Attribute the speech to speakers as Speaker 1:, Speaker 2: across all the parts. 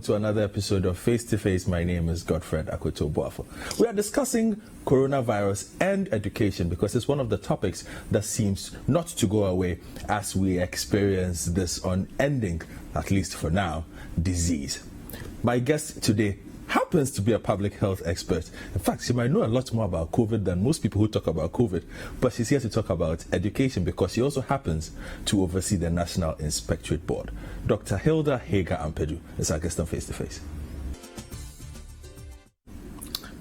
Speaker 1: to another episode of Face to Face. My name is Godfred Akoto-Boafo. We are discussing coronavirus and education because it's one of the topics that seems not to go away as we experience this unending, at least for now, disease. My guest today happens to be a public health expert. In fact, she might know a lot more about COVID than most people who talk about COVID, but she's here to talk about education because she also happens to oversee the National Inspectorate Board. Dr. Hilda Haggar Ampadu is our guest on Face to Face.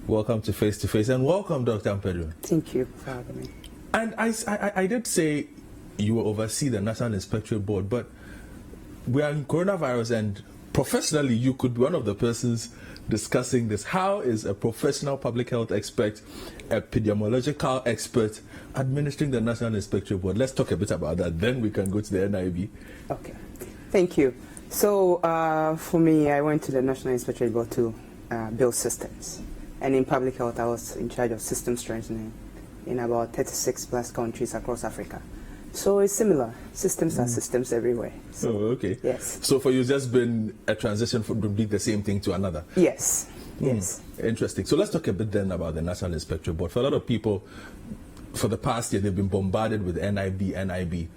Speaker 1: Welcome to Face to Face and welcome, Dr. Ampadu.
Speaker 2: Thank you for having me.
Speaker 1: And I did say you will oversee the National Inspectorate Board, but we are in coronavirus and professionally you could be one of the persons discussing this. How is a professional public health expert, epidemiological expert, administering the National Inspectorate Board? Let's talk a bit about that. Then we can go to the NIB.
Speaker 2: Okay, thank you. So for me, I went to the National Inspectorate Board to build systems. And in public health, I was in charge of system strengthening in about 36 plus countries across Africa. So it's similar. Systems are systems everywhere. So,
Speaker 1: oh, okay.
Speaker 2: Yes.
Speaker 1: So for you, it's just been a transition from doing the same thing to another?
Speaker 2: Yes. Yes.
Speaker 1: Interesting. So let's talk a bit then about the National Inspectorate Board. For a lot of people, for the past year, they've been bombarded with NIB.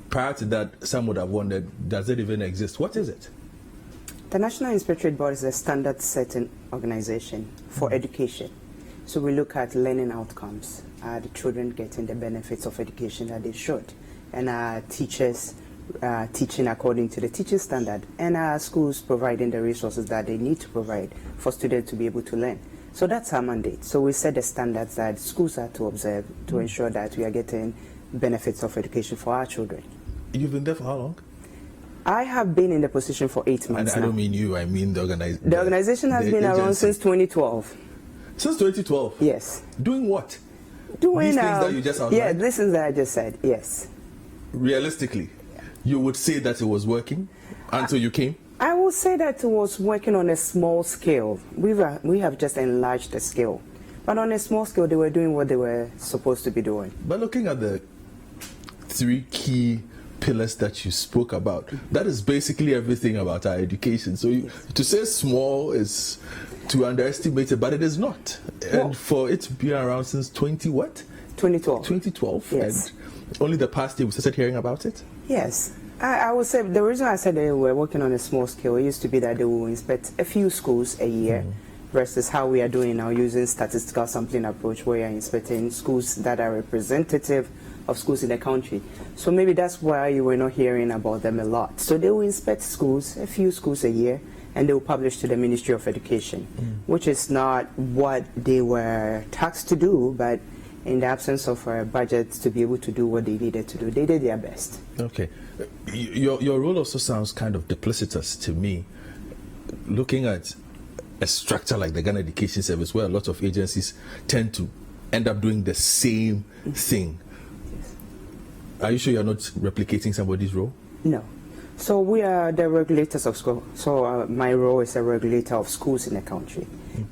Speaker 1: Prior to that, some would have wondered, does it even exist? What is it?
Speaker 2: The National Inspectorate Board is a standard-setting organization for education. So we look at learning outcomes, the children getting the benefits of education that they should, and our teachers teaching according to the teaching standard, and our schools providing the resources that they need to provide for students to be able to learn. So that's our mandate. So we set the standards that schools are to observe to ensure that we are getting benefits of education for our children.
Speaker 1: You've been there for how long?
Speaker 2: I have been in the position for 8 months
Speaker 1: and I
Speaker 2: now.
Speaker 1: don't mean you, I mean the organization.
Speaker 2: The organization has been around since 2012.
Speaker 1: Since 2012?
Speaker 2: Yes.
Speaker 1: Doing what?
Speaker 2: Doing
Speaker 1: these things that you just outlined?
Speaker 2: Yeah, these things that I just said, yes.
Speaker 1: Realistically, you would say that it was working until you came?
Speaker 2: I would say that it was working on a small scale. We have just enlarged the scale. But on a small scale, they were doing what they were supposed to be doing.
Speaker 1: But looking at the three key pillars that you spoke about, that is basically everything about our education. So to say small is to underestimate it, but it is not. And for it to be around since 2012. 2012.
Speaker 2: Yes.
Speaker 1: And only the past year we started hearing about it?
Speaker 2: Yes. I would say the reason I said they were working on a small scale, it used to be that they will inspect a few schools a year versus how we are doing now using statistical sampling approach where we are inspecting schools that are representative of schools in the country. So maybe that's why you were not hearing about them a lot. So they will inspect schools, a few schools a year, and they will publish to the Ministry of Education, which is not what they were tasked to do, but in the absence of budgets to be able to do what they needed to do, they did their best.
Speaker 1: Okay. Your role also sounds kind of duplicitous to me. Looking at a structure like the Ghana Education Service, where a lot of agencies tend to end up doing the same thing. Are you sure you're not replicating somebody's role? No.
Speaker 2: So we are the regulators of school. So my role is a regulator of schools in the country.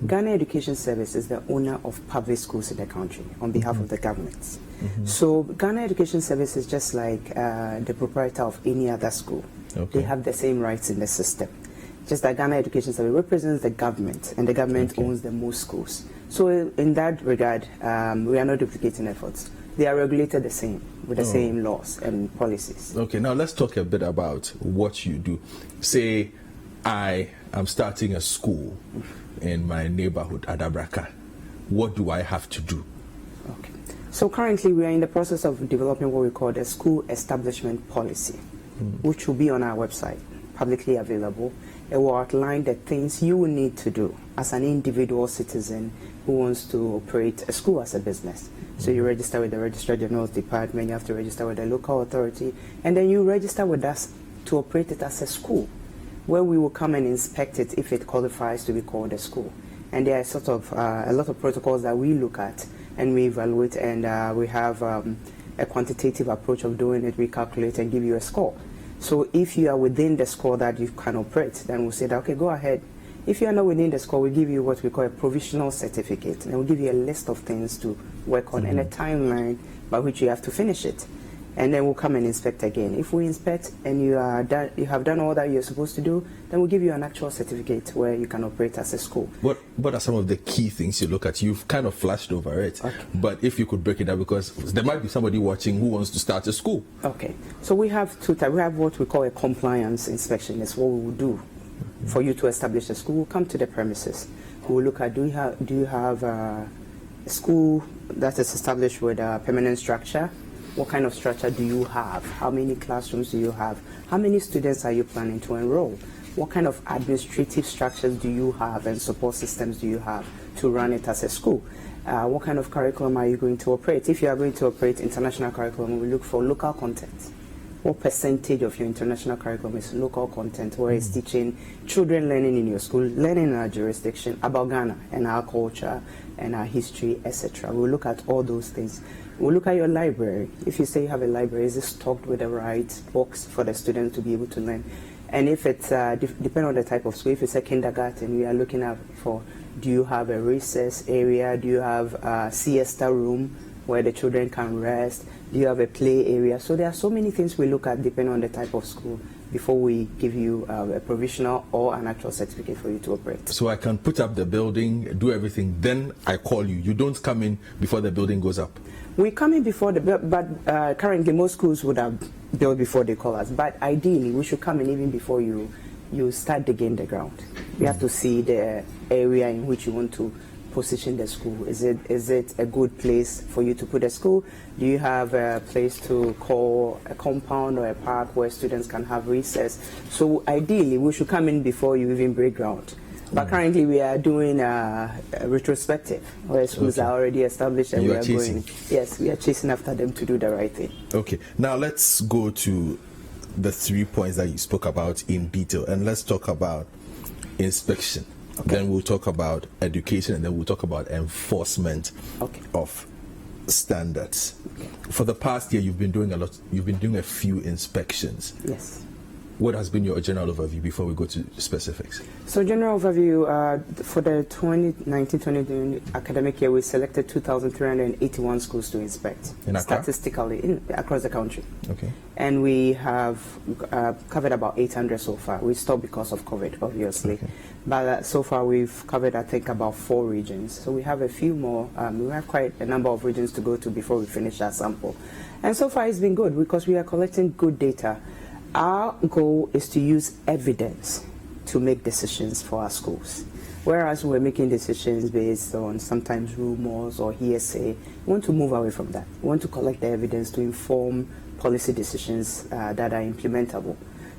Speaker 2: Ghana Education Service is the owner of public schools in the country on behalf of the governments. So Ghana Education Service is just like the proprietor of any other school. Okay. They have the same rights in the system. Just that Ghana Education Service represents the government, and the government owns the most schools. So in that regard, we are not duplicating efforts. They are regulated the same, with the same laws and policies.
Speaker 1: Okay, now let's talk a bit about what you do. Say I am starting a school in my neighborhood, Adabraka. What do I have to do?
Speaker 2: Okay. So currently we are in the process of developing what we call the school establishment policy, which will be on our website, publicly available. It will outline the things you will need to do as an individual citizen who wants to operate a school as a business. So you register with the Registrar General's Department, you have to register with the local authority, and then you register with us to operate it as a school, where we will come and inspect it if it qualifies to be called a school. And there are sort of a lot of protocols that we look at and we evaluate, and we have a quantitative approach of doing it. We calculate and give you a score. So if you are within the score that you can operate, then we'll say that, okay, go ahead. If you are not within the score, we give you what we call a provisional certificate, and we'll give you a list of things to work on and a timeline by which you have to finish it. and then we'll come and inspect again. If we inspect and you have done all that you're supposed to do, then we'll give you an actual certificate where you can operate as a school.
Speaker 1: What are some of the key things you look at? You've kind of flashed over it,
Speaker 2: okay.
Speaker 1: But if you could break it down, because there might be somebody watching who wants to start a school.
Speaker 2: Okay, so we have two types. We have what we call a compliance inspection. It's what we will do for you to establish a school. We'll come to the premises. We'll look at, do you have a school that is established with a permanent structure? What kind of structure do you have? How many classrooms do you have? How many students are you planning to enroll? What kind of administrative structures do you have and support systems do you have to run it as a school? What kind of curriculum are you going to operate? If you are going to operate international curriculum, we look for local content. What percentage of your international curriculum is local content, where it's teaching children learning in your school, learning in our jurisdiction about Ghana and our culture and our history, etc. We'll look at all those things. We'll look at your library. If you say you have a library, is it stocked with the right books for the students to be able to learn? And if it's, depending on the type of school, if it's a kindergarten, we are looking at for, do you have a recess area? Do you have a siesta room where the children can rest? Do you have a play area? So there are so many things we look at depending on the type of school before we give you a provisional or an actual certificate for you to operate.
Speaker 1: So I can put up the building, do everything, then I call you. You don't come in before the building goes up.
Speaker 2: We come in before but currently most schools would have built before they call us. But ideally, we should come in even before you start digging the ground. We have to see the area in which you want to position the school. Is it a good place for you to put a school? Do you have a place to call a compound or a park where students can have recess? So ideally, we should come in before you even break ground. But currently, we are doing a retrospective where schools are already established, and we are going. Yes, we are chasing after them to do the right thing.
Speaker 1: Okay, now let's go to the 3 points that you spoke about in detail, and let's talk about inspection. Okay. Then we'll talk about education, and then we'll talk about enforcement of standards. Okay. For the past year, you've been doing a few inspections.
Speaker 2: Yes.
Speaker 1: What has been your general overview before we go to specifics? So
Speaker 2: general overview, for the 2019-2020 academic year, we selected 2,381 schools to inspect.
Speaker 1: In Accra?
Speaker 2: Statistically, across the country.
Speaker 1: Okay.
Speaker 2: And we have covered about 800 so far. We stopped because of COVID, obviously. Okay. But so far we've covered, I think, about 4 regions. So we have a few more. We have quite a number of regions to go to before we finish our sample. And so far it's been good because we are collecting good data. Our goal is to use evidence to make decisions for our schools. Whereas we're making decisions based on sometimes rumors or hearsay, we want to move away from that. We want to collect the evidence to inform policy decisions that are implementable.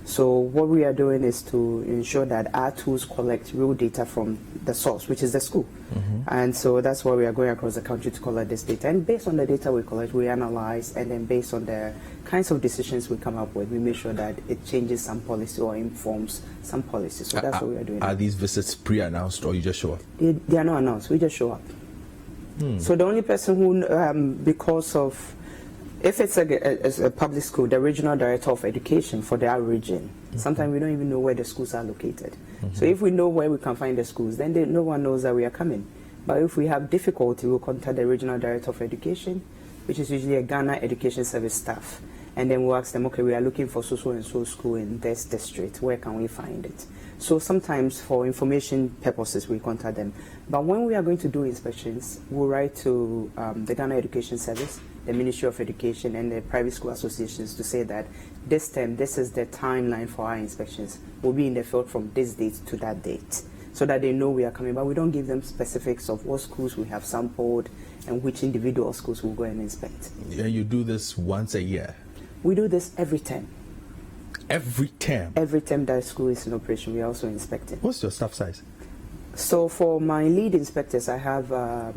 Speaker 2: So what we are doing is to ensure that our tools collect real data from the source, which is the school. And so that's why we are going across the country to collect this data. And based on the data we collect, we analyze, and then based on the kinds of decisions we come up with, we make sure that it changes some policy or informs some policy. So that's what we are doing.
Speaker 1: Are these visits pre-announced, or you just show up?
Speaker 2: They are not announced. We just show up. So the only person who, because of, if it's a public school, the regional director of education for their region, sometimes we don't even know where the schools are located. So if we know where we can find the schools, then no one knows that we are coming. But if we have difficulty, we'll contact the regional director of education, which is usually a Ghana Education Service staff. And then we'll ask them, okay, we are looking for so and so school in this district. Where can we find it? So sometimes for information purposes, we contact them. But when we are going to do inspections, we'll write to the Ghana Education Service, the Ministry of Education, and the private school associations to say that this term, this is the timeline for our inspections. We'll be in the field from this date to that date, so that they know we are coming. But we don't give them specifics of what schools we have sampled and which individual schools we'll go and inspect.
Speaker 1: Yeah, you do this once a year?
Speaker 2: We do this every term.
Speaker 1: Every term?
Speaker 2: Every term that school is in operation, we are also inspecting.
Speaker 1: What's your staff size?
Speaker 2: So for my lead inspectors, I have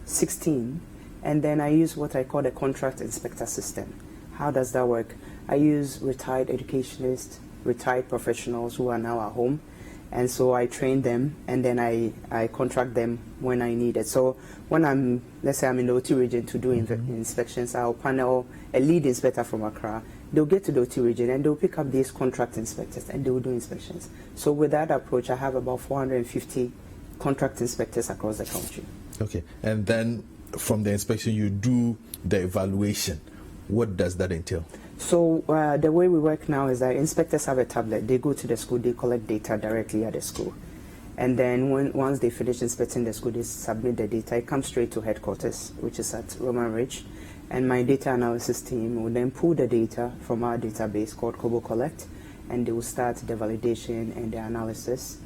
Speaker 2: 16, and then I use what I call the contract inspector system. How does that work? I use retired educationists, retired professionals who are now at home, and so I train them, and then I contract them when I need it. So when let's say I'm in the OT region to do inspections, I'll panel a lead inspector from Accra. They'll get to the OT region and they'll pick up these contract inspectors and they will do inspections. So with that approach, I have about 450 contract inspectors across the country.
Speaker 1: Okay, and then from the inspection, you do the evaluation. What does that entail?
Speaker 2: So the way we work now is that inspectors have a tablet. They go to the school, they collect data directly at the school. And then once they finish inspecting the school, they submit the data. It comes straight to headquarters, which is at Roman Ridge. And my data analysis team will then pull the data from our database called Kobo Collect, and they will start the validation and the analysis.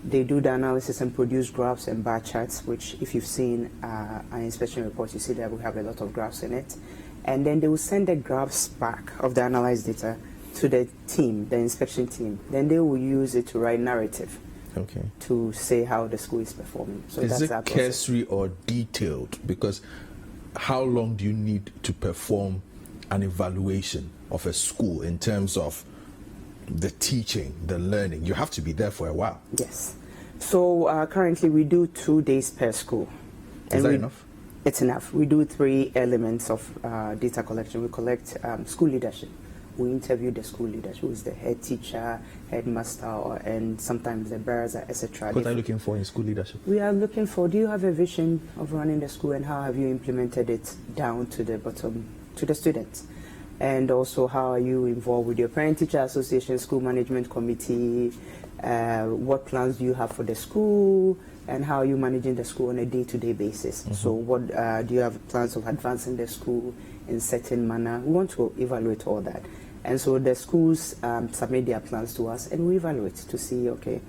Speaker 2: They do the analysis and produce graphs and bar charts, which if you've seen our inspection report, you see that we have a lot of graphs in it. And then they will send the graphs back of the analyzed data to the team, the inspection team. Then they will use it to write narrative.
Speaker 1: Okay.
Speaker 2: To say how the school is performing. So
Speaker 1: is
Speaker 2: that's
Speaker 1: it cursory or detailed? Because how long do you need to perform an evaluation of a school in terms of the teaching, the learning? You have to be there for a while.
Speaker 2: Yes. So currently we do 2 days per school.
Speaker 1: Is that enough?
Speaker 2: It's enough. We do 3 elements of data collection. We collect school leadership. We interview the school leader, who is the head teacher, headmaster, and sometimes the bearers, etc.
Speaker 1: What are you looking for in school leadership?
Speaker 2: We are looking for, do you have a vision of running the school, and how have you implemented it down to the bottom, to the students? And also, how are you involved with your parent-teacher association, school management committee? What plans do you have for the school? And how are you managing the school on a day-to-day basis? Mm-hmm. So what do you have plans of advancing the school in certain manner? We want to evaluate all that. And so the schools submit their plans to us, and we evaluate to see, okay.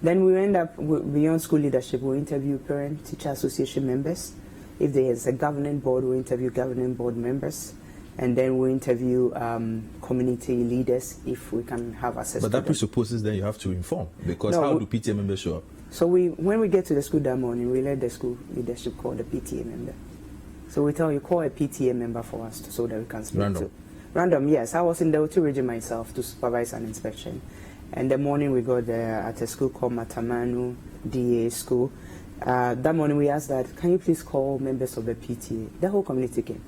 Speaker 2: Then we end up, beyond school leadership, we interview parent-teacher association members. If there is a governing board, we interview governing board members. And then we interview community leaders if we can have access to them.
Speaker 1: But that presupposes then you have to inform, because how do PTA members show up?
Speaker 2: So when we get to the school that morning, we let the school leadership call the PTA member. So we tell you, call a PTA member for us so that we can speak to. Random, yes. I was in the O2 region myself to supervise an inspection. And the morning we got there at a school called Matamanu DA school. That morning we asked that, can you please call members of the PTA? The whole community came.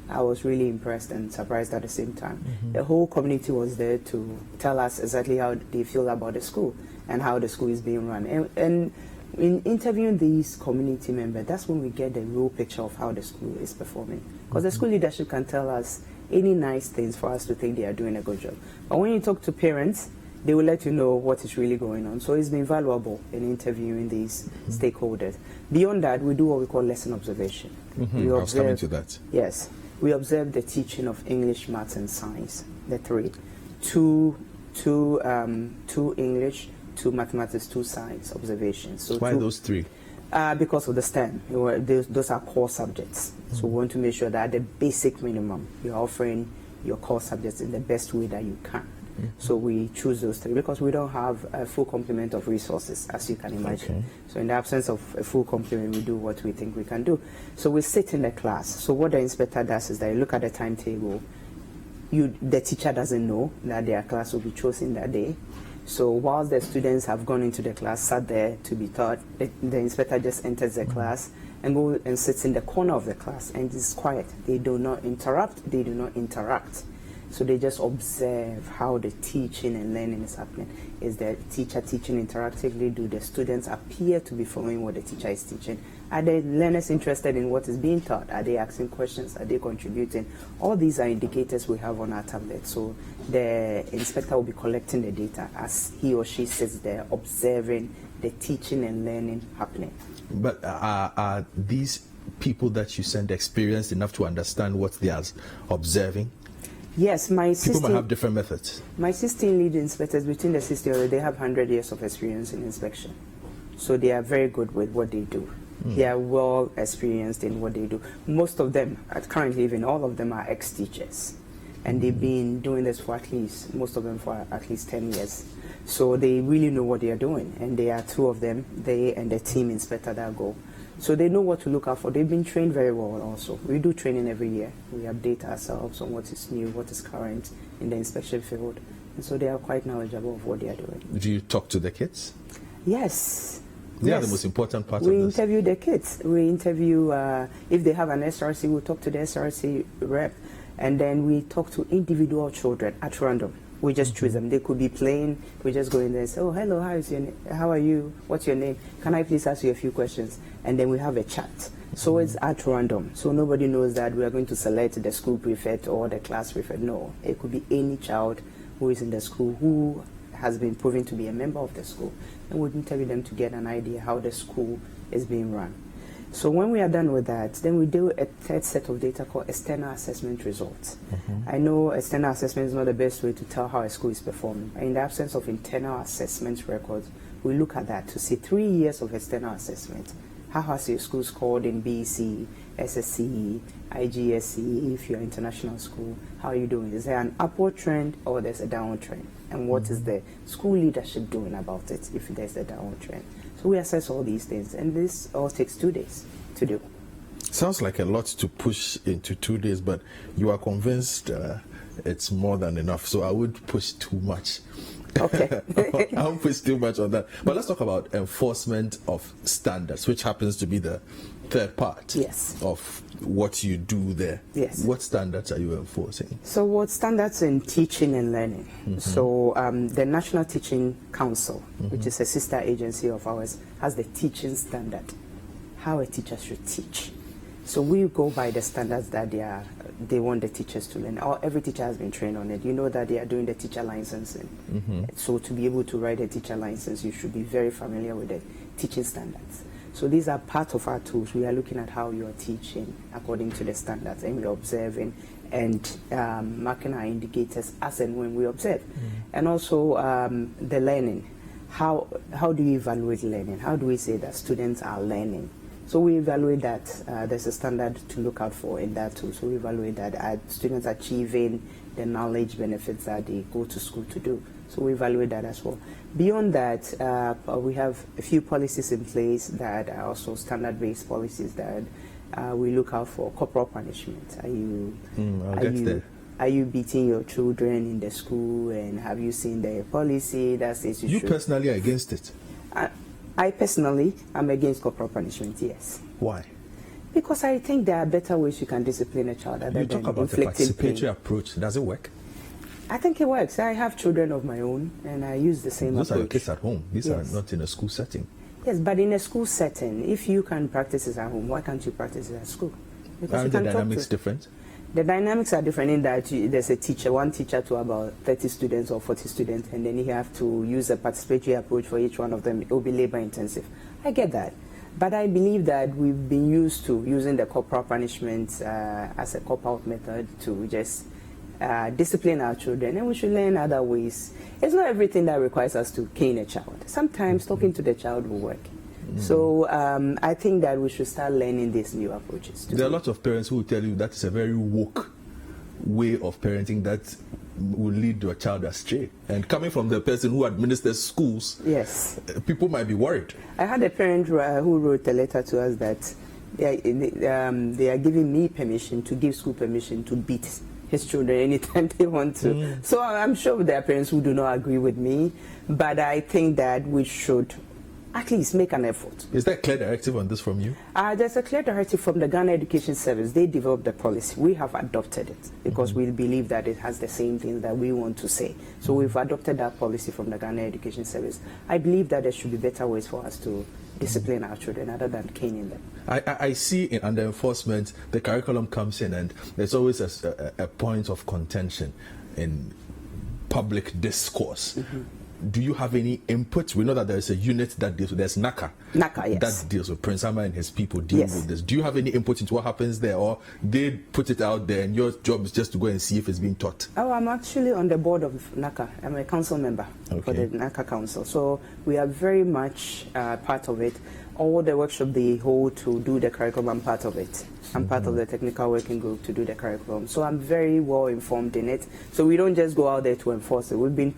Speaker 2: I was really impressed and surprised at the same time. Mm-hmm. The whole community was there to tell us exactly how they feel about the school and how the school is being run. And in interviewing these community members, that's when we get the real picture of how the school is performing. Because the school leadership can tell us any nice things for us to think they are doing a good job. But when you talk to parents, they will let you know what is really going on. So it's been valuable in interviewing these stakeholders. Beyond that, we do what we call lesson observation.
Speaker 1: I was coming to that.
Speaker 2: Yes. We observe the teaching of English, maths, and science, the 3. Two English, 2 mathematics, 2 science observations. So
Speaker 1: why those 3?
Speaker 2: Because of the STEM. Those are core subjects. So we want to make sure that at the basic minimum, you're offering your core subjects in the best way that you can. So we choose those 3 because we don't have a full complement of resources, as you can imagine. Okay. So in the absence of a full complement, we do what we think we can do. So we sit in the class. So what the inspector does is that you look at the timetable. The teacher doesn't know that their class will be chosen that day. So whilst the students have gone into the class, sat there to be taught, the inspector just enters the class and goes and sits in the corner of the class, and it's quiet. They do not interrupt. They do not interact. So they just observe how the teaching and learning is happening. Is the teacher teaching interactively? Do the students appear to be following what the teacher is teaching? Are the learners interested in what is being taught? Are they asking questions? Are they contributing? All these are indicators we have on our tablet. So the inspector will be collecting the data as he or she sits there observing the teaching and learning happening.
Speaker 1: But are these people that you send experienced enough to understand what they are observing?
Speaker 2: Yes,
Speaker 1: people might have different methods.
Speaker 2: My 16 lead inspectors, between the 60, they have 100 years of experience in inspection. So they are very good with what they do. They are well experienced in what they do. Most of them, currently even all of them, are ex-teachers. And they've been doing this for most of them for at least 10 years. So they really know what they are doing. And there are 2 of them, they and the team inspector that go. So they know what to look out for. They've been trained very well also. We do training every year. We update ourselves on what is new, what is current in the inspection field. And so they are quite knowledgeable of what they are doing.
Speaker 1: Do you talk to the kids?
Speaker 2: Yes.
Speaker 1: They are the most important part of
Speaker 2: this.
Speaker 1: We
Speaker 2: interview the kids. We interview, if they have an SRC, we'll talk to the SRC rep. And then we talk to individual children at random. We just choose them. They could be playing. We just go in there and say, oh, hello, how are you? What's your name? Can I please ask you a few questions? And then we have a chat. So it's at random. So nobody knows that we are going to select the school prefect or the class prefect. No, it could be any child who is in the school who has been proven to be a member of the school, and we interview them to get an idea how the school is being run. So when we are done with that, then we do a third set of data called external assessment results. I know external assessment is not the best way to tell how a school is performing. In the absence of internal assessment records, we look at that to see 3 years of external assessment. How has your school scored in BC, SSC, IGSC, if you're an international school? How are you doing? Is there an upward trend or there's a downward trend? And what is the school leadership doing about it if there's a downward trend? So we assess all these things, and this all takes 2 days to do.
Speaker 1: Sounds like a lot to push into 2 days, but you are convinced it's more than enough, so I would push too much.
Speaker 2: Okay.
Speaker 1: I won't push too much on that. But let's talk about enforcement of standards, which happens to be the third part of what you do there.
Speaker 2: Yes.
Speaker 1: What standards are you enforcing?
Speaker 2: So what standards in teaching and learning? So the National Teaching Council, which is a sister agency of ours, has the teaching standard, how a teacher should teach. So we go by the standards that they want the teachers to learn. Every teacher has been trained on it. You know that they are doing the teacher licensing. So to be able to write a teacher license, you should be very familiar with the teaching standards. So these are part of our tools. We are looking at how you are teaching according to the standards, and we are observing and marking our indicators as and when we observe. And also the learning. How do you evaluate learning? How do we say that students are learning? So we evaluate that. There's a standard to look out for in that too. So we evaluate that are students achieving the knowledge benefits that they go to school to do. So we evaluate that as well. Beyond that, we have a few policies in place that are also standard-based policies that we look out for. Corporal punishment. Are you beating your children in the school, and have you seen the policy that says you should?
Speaker 1: Personally are against it?
Speaker 2: I personally am against corporal punishment, yes.
Speaker 1: Why?
Speaker 2: Because I think there are better ways you can discipline a child.
Speaker 1: You talk about the participatory approach. Does it work?
Speaker 2: I think it works. I have children of my own, and I use the same approach.
Speaker 1: Those are your kids at home. These are not in a school setting.
Speaker 2: Yes, but in a school setting, if you can practice it at home, why can't you practice it at school? Because
Speaker 1: aren't the dynamics different?
Speaker 2: The dynamics are different in that there's a teacher, one teacher to about 30 students or 40 students, and then you have to use a participatory approach for each one of them. It will be labor intensive. I get that. But I believe that we've been used to using the corporal punishment as a cop-out method to just discipline our children, and we should learn other ways. It's not everything that requires us to cane a child. Sometimes talking to the child will work. So I think that we should start learning these new approaches.
Speaker 1: There are a lot of parents who will tell you that is a very woke way of parenting that will lead your child astray. And coming from the person who administers schools, people might be worried.
Speaker 2: I had a parent who wrote a letter to us that they are giving me permission to give school permission to beat his children anytime they want to. So I'm sure there are parents who do not agree with me, but I think that we should at least make an effort.
Speaker 1: Is there a clear directive on this from you?
Speaker 2: There's a clear directive from the Ghana Education Service. They developed the policy. We have adopted it because we believe that it has the same things that we want to say. So we've adopted that policy from the Ghana Education Service. I believe that there should be better ways for us to discipline our children other than caning them.
Speaker 1: I see under enforcement, the curriculum comes in and there's always a point of contention in public discourse. Do you have any input? We know that there is a unit that deals with, there's NACA.
Speaker 2: NACA, yes.
Speaker 1: That deals with Prince Amma and his people deal with this. Do you have any input into what happens there, or they put it out there and your job is just to go and see if it's being taught?
Speaker 2: Oh, I'm actually on the board of NACA. I'm a council member for the NACA Council. So we are very much part of it. All the workshop they hold to do the curriculum, I'm part of it. I'm part of the technical working group to do the curriculum. So I'm very well informed in it. So we don't just go out there to enforce it. We've been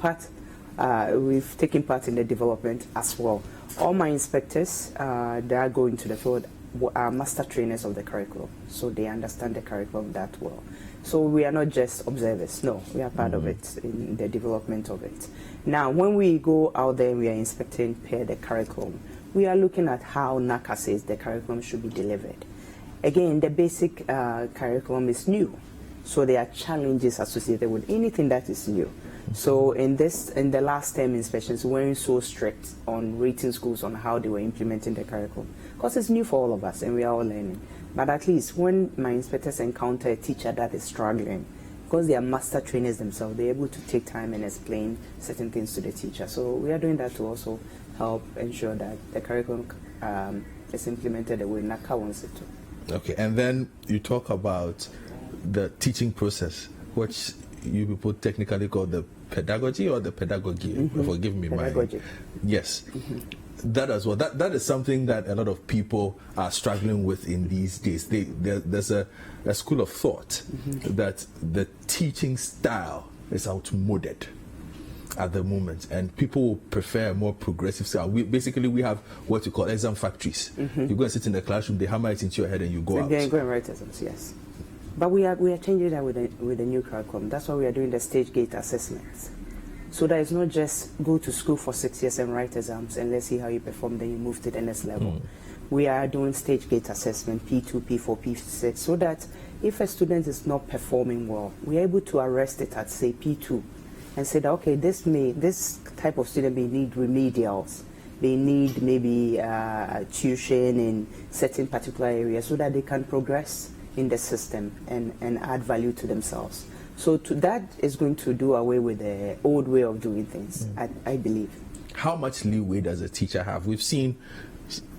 Speaker 2: we've taken part in the development as well. All my inspectors that are going to the field are master trainers of the curriculum, so they understand the curriculum that well. So we are not just observers, no, we are part of it in the development of it. Now, when we go out there, we are inspecting per the curriculum. We are looking at how NACA says the curriculum should be delivered. Again, the basic curriculum is new, so there are challenges associated with anything that is new. So in the last term inspections, we weren't so strict on rating schools on how they were implementing the curriculum, because it's new for all of us and we are all learning. But at least when my inspectors encounter a teacher that is struggling, because they are master trainers themselves, they're able to take time and explain certain things to the teacher. So we are doing that to also help ensure that the curriculum is implemented the way NACA wants it to.
Speaker 1: Okay, and then you talk about the teaching process, which you people technically call the pedagogy or the pedagogy. Forgive me,
Speaker 2: pedagogy.
Speaker 1: Yes. That as well. That is something that a lot of people are struggling with in these days. There's a school of thought that the teaching style is outmoded at the moment, and people prefer a more progressive style. We have what you call exam factories. You go and sit in the classroom, they hammer it into your head, and you go out.
Speaker 2: Go and write exams, yes. But we are changing that with the new curriculum. That's why we are doing the stage gate assessments. So that it's not just go to school for 6 years and write exams and let's see how you perform, then you move to the next level. We are doing stage gate assessment, P2, P4, P6, so that if a student is not performing well, we are able to arrest it at, say, P2 and say that, okay, this type of student may need remedials. They need maybe tuition in certain particular areas so that they can progress in the system and add value to themselves. So that is going to do away with the old way of doing things, I believe.
Speaker 1: How much leeway does a teacher have? We've seen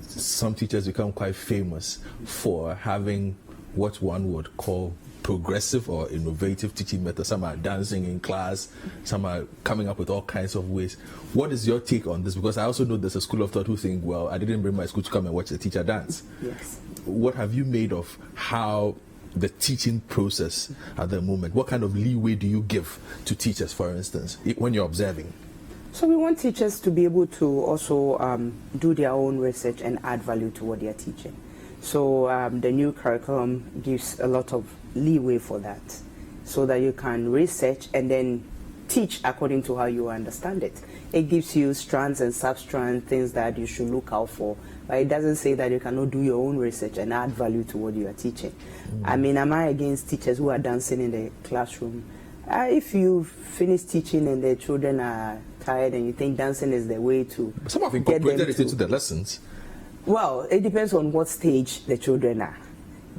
Speaker 1: some teachers become quite famous for having what one would call progressive or innovative teaching methods. Some are dancing in class, some are coming up with all kinds of ways. What is your take on this? Because I also know there's a school of thought who think, well, I didn't bring my school to come and watch the teacher dance.
Speaker 2: Yes.
Speaker 1: What have you made of how the teaching process at the moment? What kind of leeway do you give to teachers, for instance, when you're observing?
Speaker 2: So we want teachers to be able to also do their own research and add value to what they are teaching. So the new curriculum gives a lot of leeway for that, so that you can research and then teach according to how you understand it. It gives you strands and sub-strands, things that you should look out for, but it doesn't say that you cannot do your own research and add value to what you are teaching. I mean, am I against teachers who are dancing in the classroom? If you finish teaching and the children are tired and you think dancing is the way to
Speaker 1: some have incorporated it into the lessons.
Speaker 2: Well, it depends on what stage the children are.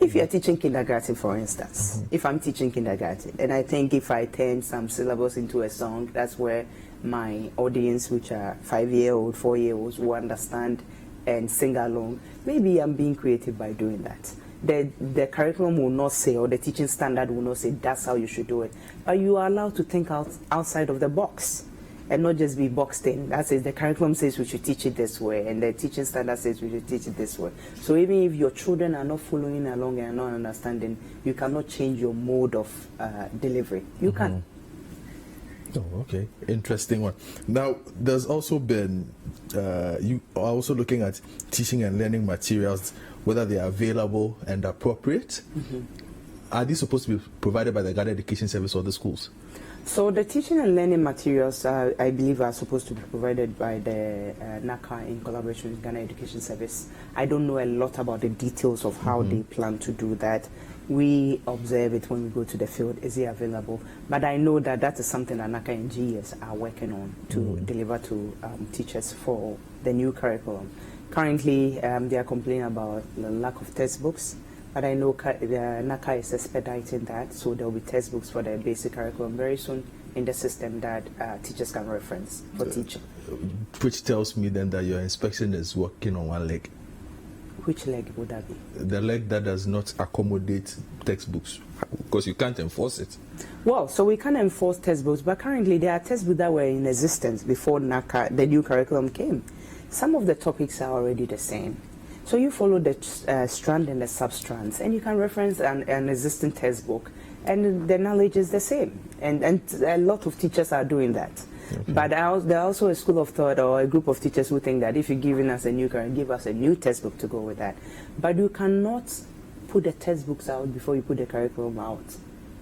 Speaker 2: If you're teaching kindergarten, for instance, if I'm teaching kindergarten, and I think if I turn some syllables into a song, that's where my audience, which are 5-year-old, 4-year-olds, will understand and sing along. Maybe I'm being creative by doing that. The curriculum will not say, or the teaching standard will not say, that's how you should do it. But you are allowed to think outside of the box and not just be boxed in. That says the curriculum says we should teach it this way, and the teaching standard says we should teach it this way. So even if your children are not following along and are not understanding, you cannot change your mode of delivery. You can.
Speaker 1: Oh, okay. Interesting one. Now, there's also been, you are also looking at teaching and learning materials, whether they are available and appropriate. Are these supposed to be provided by the Ghana Education Service or the schools?
Speaker 2: So the teaching and learning materials, I believe, are supposed to be provided by the NACA in collaboration with Ghana Education Service. I don't know a lot about the details of how they plan to do that. We observe it when we go to the field. Is it available? But I know that that is something that NACA and GES are working on to deliver to teachers for the new curriculum. Currently, they are complaining about the lack of textbooks. But I know NACA is expediting that, so there will be textbooks for the basic curriculum very soon in the system that teachers can reference for teaching.
Speaker 1: Which tells me then that your inspection is working on one leg.
Speaker 2: Which leg would that be?
Speaker 1: The leg that does not accommodate textbooks, because you can't enforce it.
Speaker 2: Well, so we can enforce textbooks, but currently there are textbooks that were in existence before NACA, the new curriculum came. Some of the topics are already the same. So you follow the strand and the sub-strands, and you can reference an existing textbook, and the knowledge is the same. And a lot of teachers are doing that. Okay. But there are also a school of thought or a group of teachers who think that if you're giving us a new curriculum, give us a new textbook to go with that. But you cannot put the textbooks out before you put the curriculum out.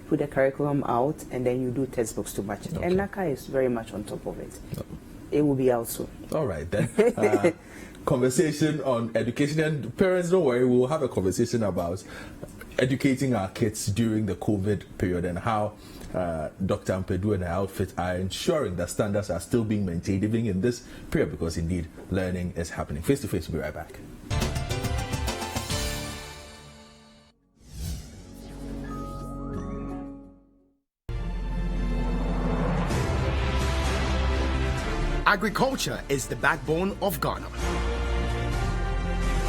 Speaker 2: Put the curriculum out, and then you do textbooks to match it. Okay. And NACA is very much on top of it. No. It will be out soon.
Speaker 1: All right, then. Conversation on education, and parents, don't worry, we'll have a conversation about educating our kids during the COVID period and how Dr. Ampadu and her outfit are ensuring that standards are still being maintained even in this period, because indeed learning is happening. Face to Face, we'll be right back.
Speaker 3: Agriculture is the backbone of Ghana.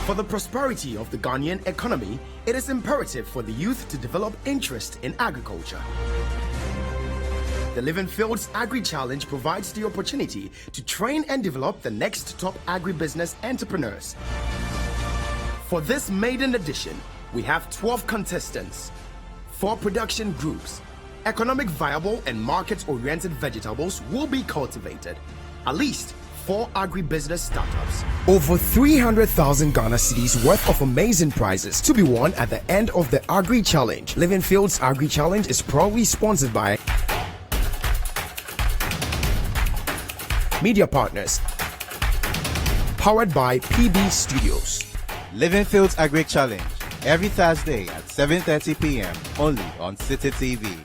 Speaker 3: For the prosperity of the Ghanaian economy, it is imperative for the youth to develop interest in agriculture. The Living Fields Agri Challenge provides the opportunity to train and develop the next top agribusiness entrepreneurs. For this maiden edition, we have 12 contestants, 4 production groups. Economic viable and market-oriented vegetables will be cultivated. At least 4 agribusiness startups. Over 300,000 Ghana cedis worth of amazing prizes to be won at the end of the Agri Challenge. Living Fields Agri Challenge is proudly sponsored by media partners. Powered by PB Studios.
Speaker 4: Living Fields Agri Challenge, every Thursday at 7:30 p.m. only on City TV.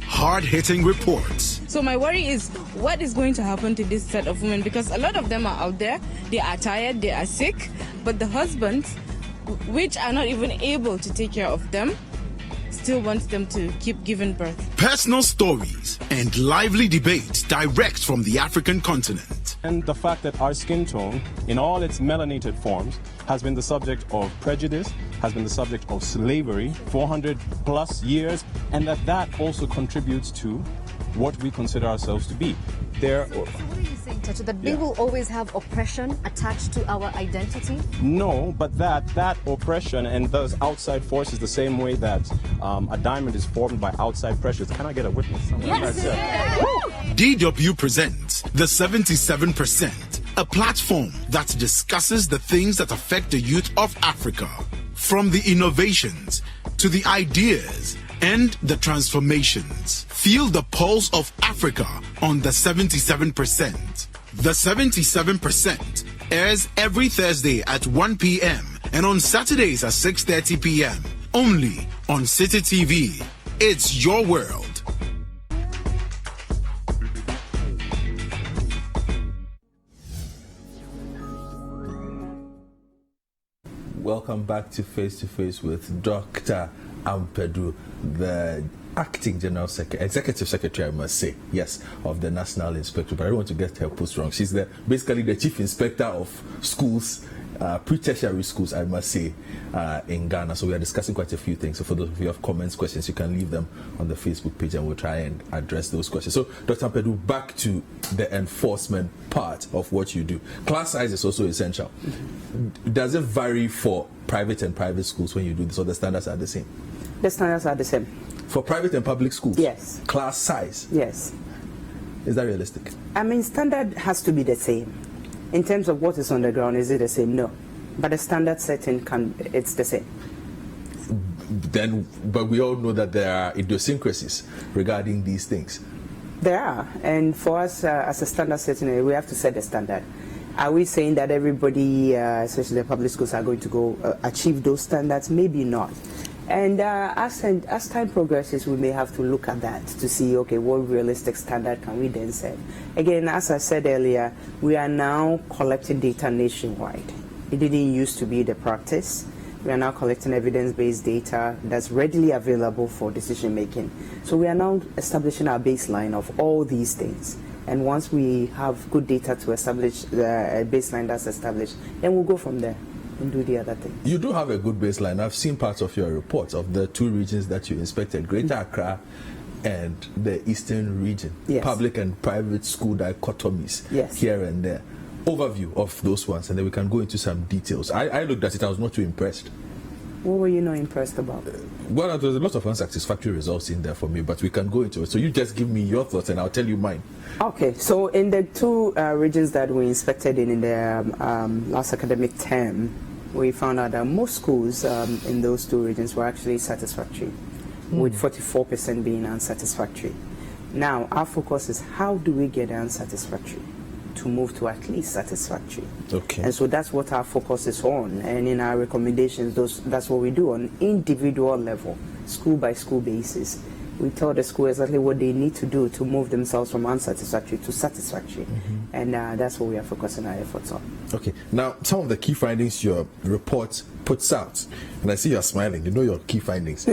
Speaker 5: Hard-hitting reports.
Speaker 6: So my worry is what is going to happen to this set of women, because a lot of them are out there, they are tired, they are sick, but the husbands, which are not even able to take care of them, still want them to keep giving birth.
Speaker 5: Personal stories and lively debates direct from the African continent.
Speaker 7: And the fact that our skin tone, in all its melanated forms, has been the subject of prejudice, has been the subject of slavery 400 plus years, and that also contributes to what we consider ourselves to be.
Speaker 8: So what are you saying, Chacha? That we will always have oppression attached to our identity?
Speaker 7: No, but that oppression and those outside forces, the same way that a diamond is formed by outside pressures. Can I get a witness?
Speaker 8: Yes.
Speaker 5: DW presents The 77%, a platform that discusses the things that affect the youth of Africa. From the innovations to the ideas and the transformations. Feel the pulse of Africa on The 77%. The 77% airs every Thursday at 1 p.m. and on Saturdays at 6:30 p.m. only on City TV. It's your world.
Speaker 1: Welcome back to Face with Dr. Ampadu, the acting general secretary, executive secretary, I must say, yes, of the National Inspector. But I don't want to get her post wrong. She's basically the chief inspector of schools, pre-tertiary schools, I must say, in Ghana. So we are discussing quite a few things. So for those of you who have comments, questions, you can leave them on the Facebook page and we'll try and address those questions. So Dr. Ampadu, back to the enforcement part of what you do. Class size is also essential. Does it vary for private and private schools when you do this, or the standards are the same?
Speaker 2: The standards are the same.
Speaker 1: For private and public schools?
Speaker 2: Yes.
Speaker 1: Class size?
Speaker 2: Yes.
Speaker 1: Is that realistic?
Speaker 2: I mean, standard has to be the same. In terms of what is on the ground, is it the same? No. But the standard setting, it's the same.
Speaker 1: But we all know that there are idiosyncrasies regarding these things.
Speaker 2: There are. And for us, as a standard setting, we have to set the standard. Are we saying that everybody, especially the public schools, are going to go achieve those standards? Maybe not. And as time progresses, we may have to look at that to see, okay, what realistic standard can we then set? Again, as I said earlier, we are now collecting data nationwide. It didn't used to be the practice. We are now collecting evidence-based data that's readily available for decision making. So we are now establishing our baseline of all these things. And once we have good data to establish the baseline that's established, then we'll go from there and do the other things.
Speaker 1: You do have a good baseline. I've seen parts of your reports of the 2 regions that you inspected, Greater Accra and the Eastern region.
Speaker 2: Yes.
Speaker 1: Public and private school dichotomies,
Speaker 2: yes,
Speaker 1: here and there. Overview of those ones, and then we can go into some details. I looked at it, I was not too impressed.
Speaker 2: What were you not impressed about?
Speaker 1: Well, there's a lot of unsatisfactory results in there for me, but we can go into it. So you just give me your thoughts and I'll tell you mine.
Speaker 2: Okay, so in the 2 regions that we inspected in the last academic term, we found out that most schools in those 2 regions were actually satisfactory, with 44% being unsatisfactory. Now, our focus is how do we get unsatisfactory to move to at least satisfactory.
Speaker 1: Okay.
Speaker 2: And so that's what our focus is on. And in our recommendations, that's what we do on individual level, school by school basis. We tell the school exactly what they need to do to move themselves from unsatisfactory to satisfactory. And that's what we are focusing our efforts on.
Speaker 1: Okay. Now, some of the key findings your report puts out, and I see you're smiling. You know your key findings.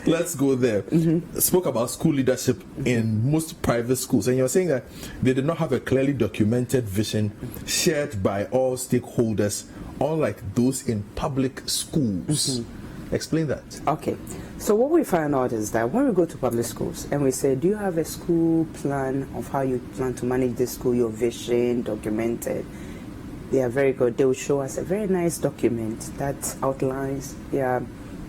Speaker 1: Let's go there. Spoke about school leadership in most private schools, and you're saying that they did not have a clearly documented vision shared by all stakeholders, unlike those in public schools. Explain that.
Speaker 2: Okay. So what we find out is that when we go to public schools and we say, do you have a school plan of how you plan to manage the school, your vision documented? They are very good. They will show us a very nice document that outlines their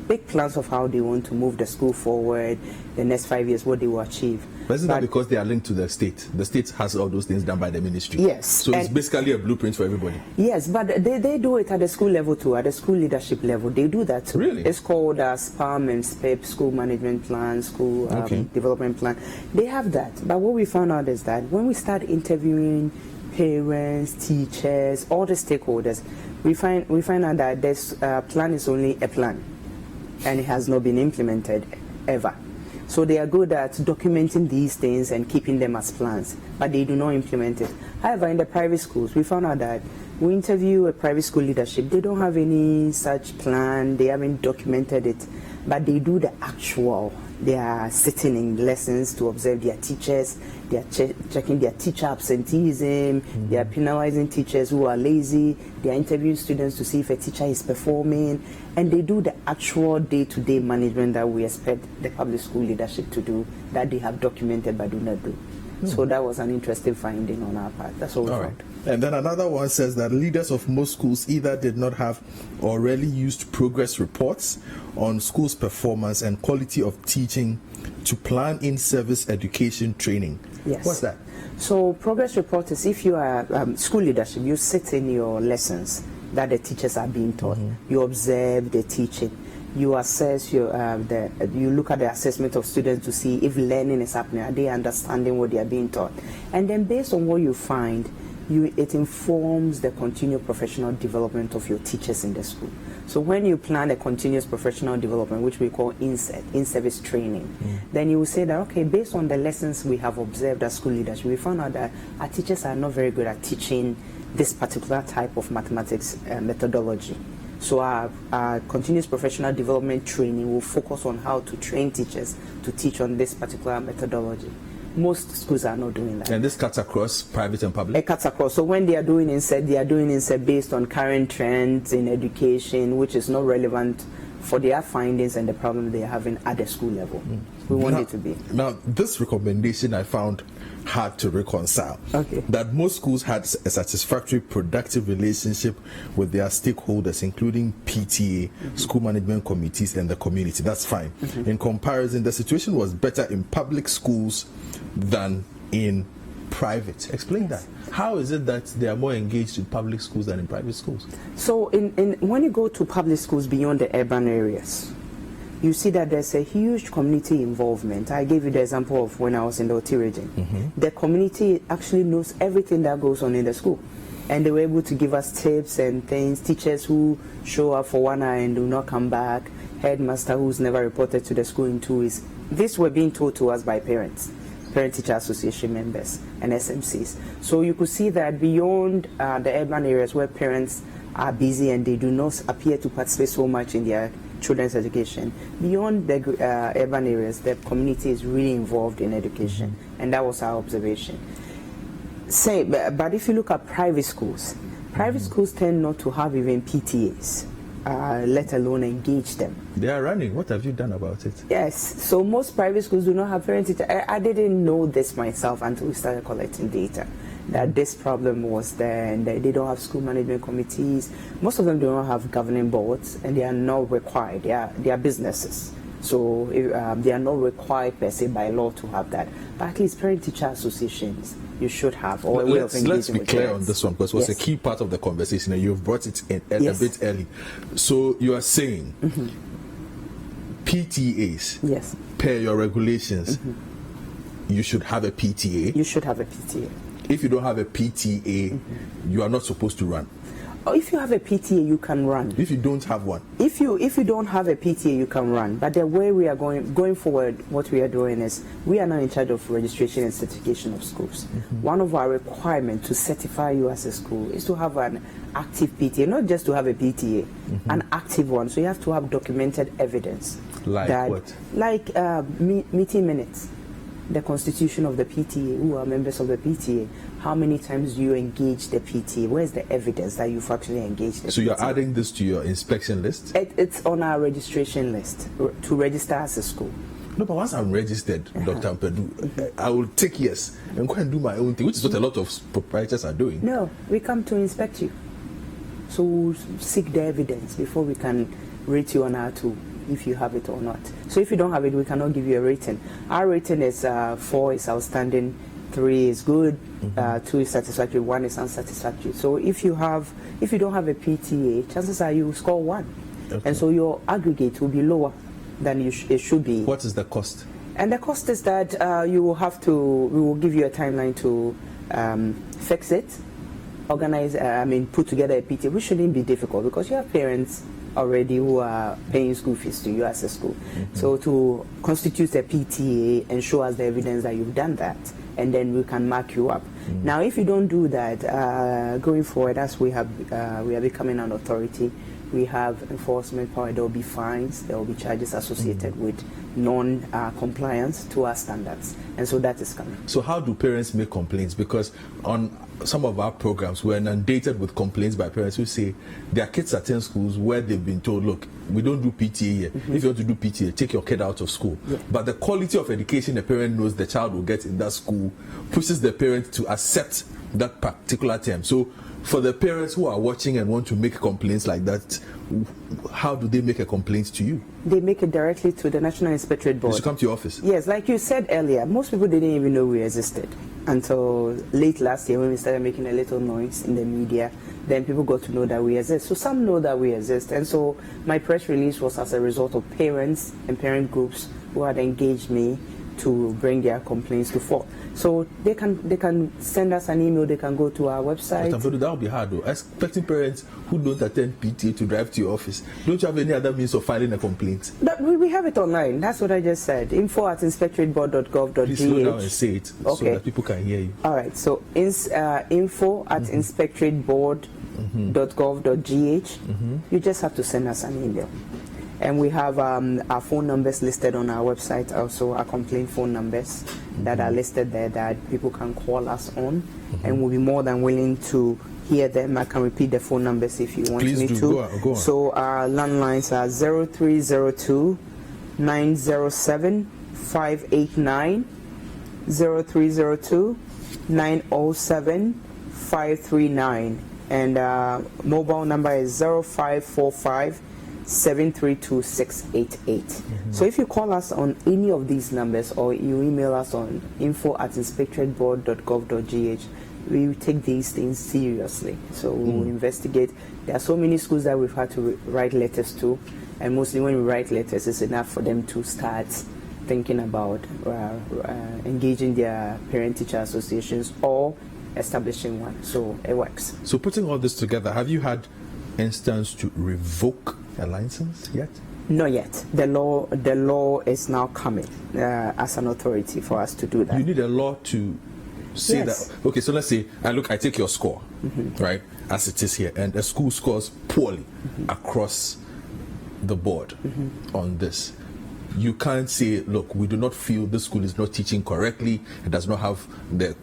Speaker 2: big plans of how they want to move the school forward, the next 5 years, what they will achieve.
Speaker 1: But isn't that because they are linked to the state? The state has all those things done by the ministry.
Speaker 2: Yes.
Speaker 1: So it's basically a blueprint for everybody.
Speaker 2: Yes, but they do it at the school level too, at the school leadership level. They do that too.
Speaker 1: Really?
Speaker 2: It's called SPAM and SPEP, School Management Plan, School Development Plan. They have that. But what we found out is that when we start interviewing parents, teachers, all the stakeholders, we find out that this plan is only a plan, and it has not been implemented ever. So they are good at documenting these things and keeping them as plans, but they do not implement it. However, in the private schools, we found out that we interview a private school leadership. They don't have any such plan. They haven't documented it, but they do the actual. They are sitting in lessons to observe their teachers. They are checking their teacher absenteeism. They are penalizing teachers who are lazy. They are interviewing students to see if a teacher is performing. And they do the actual day-to-day management that we expect the public school leadership to do, that they have documented but do not do. So that was an interesting finding on our part. That's what we found.
Speaker 1: And then another one says that leaders of most schools either did not have or rarely used progress reports on schools' performance and quality of teaching to plan in service education training.
Speaker 2: Yes.
Speaker 1: What's that?
Speaker 2: So progress report is if you are school leadership, you sit in your lessons that the teachers are being taught. You observe the teaching. You assess you look at the assessment of students to see if learning is happening. Are they understanding what they are being taught? And then based on what you find, it informs the continued professional development of your teachers in the school. So when you plan a continuous professional development, which we call in-service training, then you will say that, okay, based on the lessons we have observed as school leaders, we found out that our teachers are not very good at teaching this particular type of mathematics methodology. So our continuous professional development training will focus on how to train teachers to teach on this particular methodology. Most schools are not doing that.
Speaker 1: And this cuts across private and public?
Speaker 2: It cuts across. So when they are doing instead, they are doing instead based on current trends in education, which is not relevant for their findings and the problem they are having at the school level. We want it to be.
Speaker 1: Now, this recommendation I found hard to reconcile.
Speaker 2: Okay.
Speaker 1: That most schools had a satisfactory, productive relationship with their stakeholders, including PTA, school management committees, and the community. That's fine. In comparison, the situation was better in public schools than in private. Explain that. How is it that they are more engaged in public schools than in private schools?
Speaker 2: So when you go to public schools beyond the urban areas, you see that there's a huge community involvement. I gave you the example of when I was in the Oti region. The community actually knows everything that goes on in the school. And they were able to give us tips and things. Teachers who show up for 1 hour and do not come back. Headmaster who's never reported to the school in 2 weeks. This were being told to us by parents. Parent-Teacher Association members and SMCs. So you could see that beyond the urban areas where parents are busy and they do not appear to participate so much in their children's education, beyond the urban areas, the community is really involved in education, and that was our observation. But if you look at private schools tend not to have even PTAs. Let alone engage them.
Speaker 1: They are running. What have you done about it?
Speaker 2: Yes, so most private schools do not have parent-teacher. I didn't know this myself until we started collecting data, that this problem was there, and they don't have school management committees. Most of them do not have governing boards, and they are not required. They are businesses. So they are not required per se by law to have that. But at least parent-teacher associations, you should have. Or a way of engaging
Speaker 1: let's be
Speaker 2: with
Speaker 1: clear
Speaker 2: parents.
Speaker 1: on this one, because it was a key part of the conversation, and you've brought it in a bit early. So you are saying PTAs, per your regulations, you should have a PTA.
Speaker 2: You should have a PTA.
Speaker 1: if you don't have a PTA, you are not supposed to run.
Speaker 2: Or if you have a PTA, you can run.
Speaker 1: If you don't have one.
Speaker 2: If you don't have a PTA, you can run. But the way we are going forward, what we are doing is we are now in charge of registration and certification of schools. One of our requirements to certify you as a school is to have an active PTA, not just to have a PTA, an active one. So you have to have documented evidence.
Speaker 1: Like
Speaker 2: that,
Speaker 1: what?
Speaker 2: Like meeting minutes, the constitution of the PTA, who are members of the PTA. How many times do you engage the PTA? Where's the evidence that you've actually engaged the PTA?
Speaker 1: So you're adding this to your inspection list?
Speaker 2: It's on our registration list to register as a school.
Speaker 1: No, but once I'm registered, Dr. Ampadu, I will take yes and go and do my own thing, which is what a lot of proprietors are doing.
Speaker 2: No, we come to inspect you. So we'll seek the evidence before we can rate you on our tool, if you have it or not. So if you don't have it, we cannot give you a rating. Our rating is 4 is outstanding, 3 is good, 2 is satisfactory, 1 is unsatisfactory. So if you don't have a PTA, chances are you score 1. Okay. And so your aggregate will be lower than it should be.
Speaker 1: What is the cost?
Speaker 2: And the cost is that we will give you a timeline to fix it, organize, put together a PTA, which shouldn't be difficult because you have parents already who are paying school fees to you as a school. So to constitute a PTA and show us the evidence that you've done that, and then we can mark you up. Now, if you don't do that, going forward, as we are becoming an authority, we have enforcement power. There will be fines, there will be charges associated with non-compliance to our standards, and so that is coming.
Speaker 1: So how do parents make complaints? Because on some of our programs, we're inundated with complaints by parents who say their kids attend schools where they've been told, look, we don't do PTA here. If you want to do PTA, take your kid out of school. But the quality of education the parent knows the child will get in that school pushes the parent to accept that particular term. So for the parents who are watching and want to make complaints like that, how do they make a complaint to you?
Speaker 2: They make it directly to the National Inspectorate Board.
Speaker 1: They should come to your office?
Speaker 2: Yes, like you said earlier, most people didn't even know we existed until late last year when we started making a little noise in the media. Then people got to know that we exist. So some know that we exist. And so my press release was as a result of parents and parent groups who had engaged me to bring their complaints to fore. So they can send us an email, they can go to our website.
Speaker 1: But that would be hard though. Expecting parents who don't attend PTA to drive to your office. Don't you have any other means of filing a complaint?
Speaker 2: But we have it online. That's what I just said. info@inspectorateboard.gov.gh.
Speaker 1: Please slow down and say it so that people can hear you.
Speaker 2: All right. So info@inspectorateboard.gov.gh. You just have to send us an email. And we have our phone numbers listed on our website, also our complaint phone numbers that are listed there that people can call us on, and we'll be more than willing to hear them. I can repeat the phone numbers if you want me to.
Speaker 1: Go on.
Speaker 2: So our landlines are 0302 907 589, 0302 907 539, and mobile number is 0545 732-688. So if you call us on any of these numbers or you email us on info@inspectorateboard.gov.gh, we will take these things seriously. So we will investigate. There are so many schools that we've had to write letters to, and mostly when we write letters, it's enough for them to start thinking about engaging their parent-teacher associations or establishing one. So it works.
Speaker 1: So putting all this together, have you had instance to revoke a license yet?
Speaker 2: Not yet. The law is now coming as an authority for us to do that.
Speaker 1: You need a law to say that. Okay, so let's say I take your score, right, as it is here, and a school scores poorly across the board on this. You can't say, look, we do not feel this school is not teaching correctly, it does not have the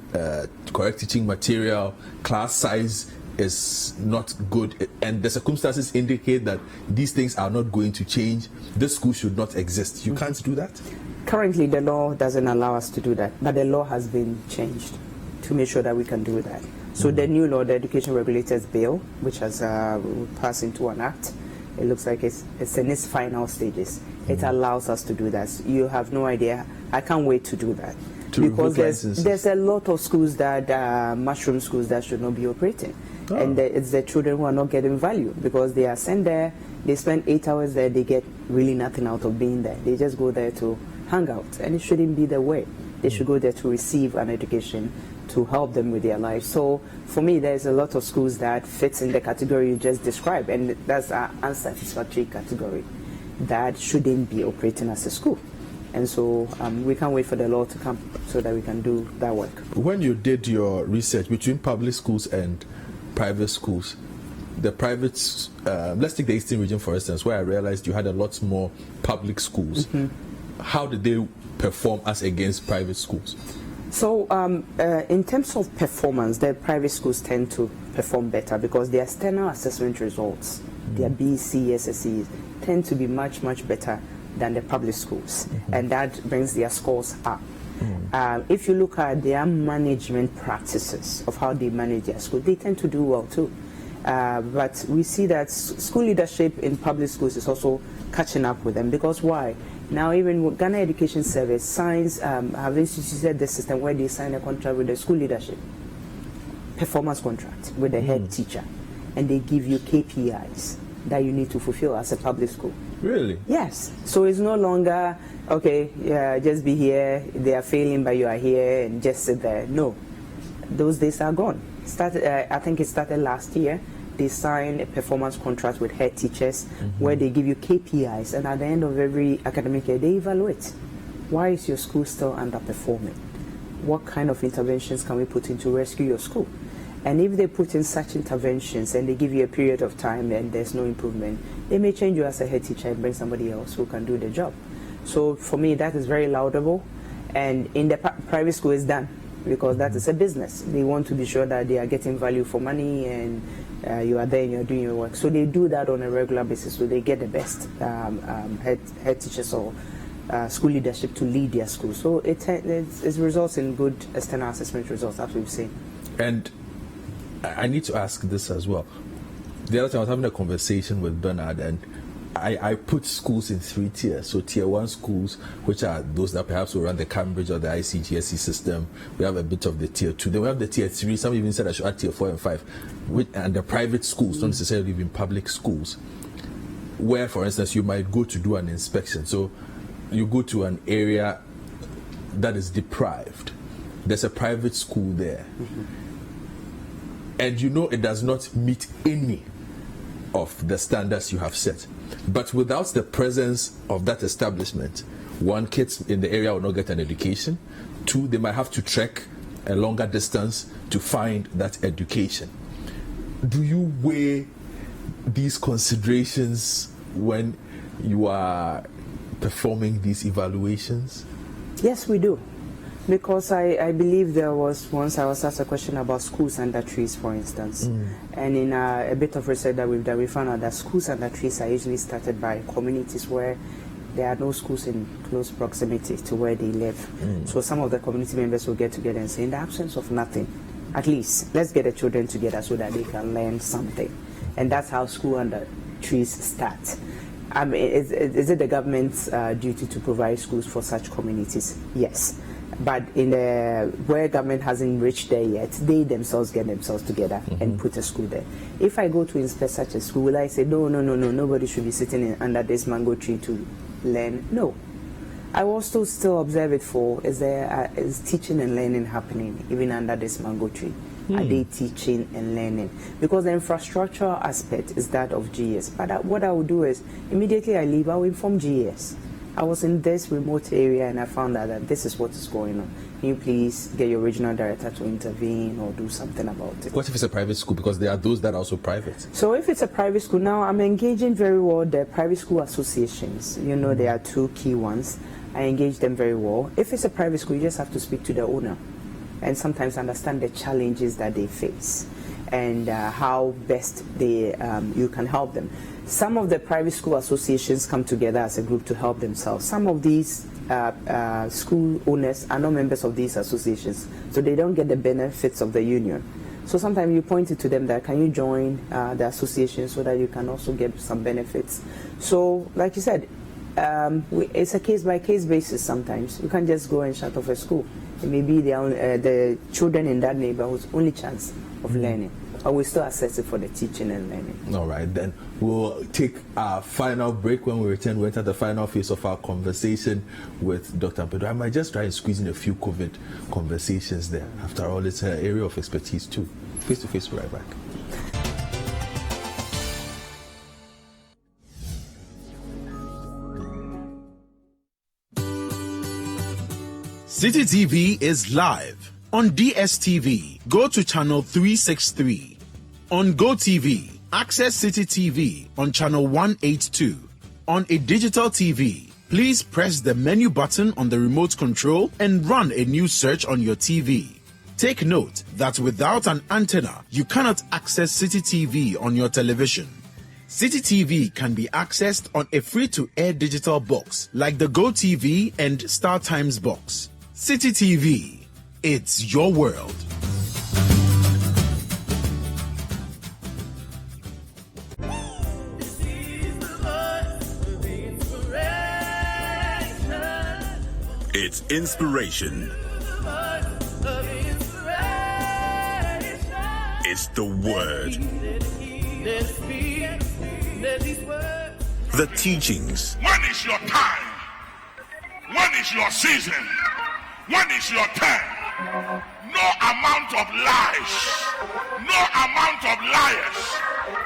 Speaker 1: correct teaching material, class size is not good, and the circumstances indicate that these things are not going to change, this school should not exist. You can't do that?
Speaker 2: Currently, the law doesn't allow us to do that, but the law has been changed to make sure that we can do that. So the new law, the Education Regulators Bill, which has passed into an act, it looks like it's in its final stages. It allows us to do that. You have no idea. I can't wait to do that. Because there's a lot of schools that mushroom schools that should not be operating. And it's the children who are not getting value because they are sent there, they spend 8 hours there, they get really nothing out of being there. They just go there to hang out, and it shouldn't be the way. They should go there to receive an education to help them with their life. So for me, there's a lot of schools that fits in the category you just described, and that's an unsatisfactory category that shouldn't be operating as a school. And so we can't wait for the law to come so that we can do that work.
Speaker 1: When you did your research between public schools and private schools, the private, let's take the Eastern region for instance, where I realized you had a lot more public schools. How did they perform as against private schools?
Speaker 2: So in terms of performance, the private schools tend to perform better because their external assessment results, their BC, SSEs, tend to be much, much better than the public schools, and that brings their scores up. If you look at their management practices of how they manage their school, they tend to do well too. But we see that school leadership in public schools is also catching up with them, because why? Now even with Ghana Education Service have instituted the system where they sign a contract with the school leadership, performance contract with the head teacher, and they give you KPIs that you need to fulfill as a public school.
Speaker 1: Really?
Speaker 2: Yes. So it's no longer, okay, just be here, they are failing but you are here and just sit there. No, those days are gone. I think it started last year. They signed a performance contract with head teachers where they give you KPIs, and at the end of every academic year they evaluate. Why is your school still underperforming? What kind of interventions can we put in to rescue your school? And if they put in such interventions and they give you a period of time and there's no improvement, they may change you as a head teacher and bring somebody else who can do the job. So for me, that is very laudable. And in the private school, it's done because that is a business. They want to be sure that they are getting value for money, and you are there and you're doing your work. So they do that on a regular basis. So they get the best head teachers or school leadership to lead their school. So it results in good external assessment results, as we've seen.
Speaker 1: And I need to ask this as well. The other time I was having a conversation with Bernard, and I put schools in 3 tiers. So tier 1 schools, which are those that perhaps will run the Cambridge or the ICGSE system. We have a bit of the tier 2. Then we have the tier 3. Some even said I should add tier 4 and 5. And the private schools, not necessarily even public schools, where, for instance, you might go to do an inspection. So you go to an area that is deprived. There's a private school there. And you know it does not meet any of the standards you have set. But without the presence of that establishment, 1, kids in the area will not get an education. 2, they might have to trek a longer distance to find that education. Do you weigh these considerations when you are performing these evaluations?
Speaker 2: Yes, we do. Because I believe there was once I was asked a question about schools under trees, for instance. And in a bit of research that we've done, we found out that schools under trees are usually started by communities where there are no schools in close proximity to where they live. So some of the community members will get together and say, in the absence of nothing, at least let's get the children together so that they can learn something. And that's how school under trees start. I mean, is it the government's duty to provide schools for such communities? Yes. But where government hasn't reached there yet, they themselves get themselves together and put a school there. If I go to inspect such a school, will I say, no, nobody should be sitting under this mango tree to learn? No. I will still observe it for, is teaching and learning happening even under this mango tree? Are they teaching and learning? Because the infrastructural aspect is that of GS. But what I will do is, immediately I leave, I will inform GS. I was in this remote area and I found out that this is what is going on. Can you please get your regional director to intervene or do something about it?
Speaker 1: What if it's a private school? Because there are those that are also private.
Speaker 2: So if it's a private school, now I'm engaging very well the private school associations. You know, there are 2 key ones. I engage them very well. If it's a private school, you just have to speak to the owner and sometimes understand the challenges that they face and how best you can help them. Some of the private school associations come together as a group to help themselves. Some of these school owners are not members of these associations, so they don't get the benefits of the union. So sometimes you point it to them that, can you join the association so that you can also get some benefits? So like you said, it's a case-by-case basis sometimes. You can't just go and shut off a school. It may be the children in that neighborhood's only chance of learning. but we still assess it for the teaching and learning.
Speaker 1: All right, then we'll take our final break. When we return, we'll enter the final phase of our conversation with Dr. Ampadu. I might just try and squeeze in a few COVID conversations there. After all, it's her area of expertise too. Face to face, right back.
Speaker 5: City TV is live on DSTV. Go to channel 363. On GoTV, access City TV on channel 182. On a digital TV, please press the menu button on the remote control and run a new search on your TV. Take note that without an antenna, you cannot access City TV on your television. City TV can be accessed on a free-to-air digital box like the GoTV and Star Times box. City TV, it's your world.
Speaker 9: It's inspiration. It's the word. The teachings.
Speaker 10: When is your time? When is your season? When is your turn? No amount of lies, no amount of liars,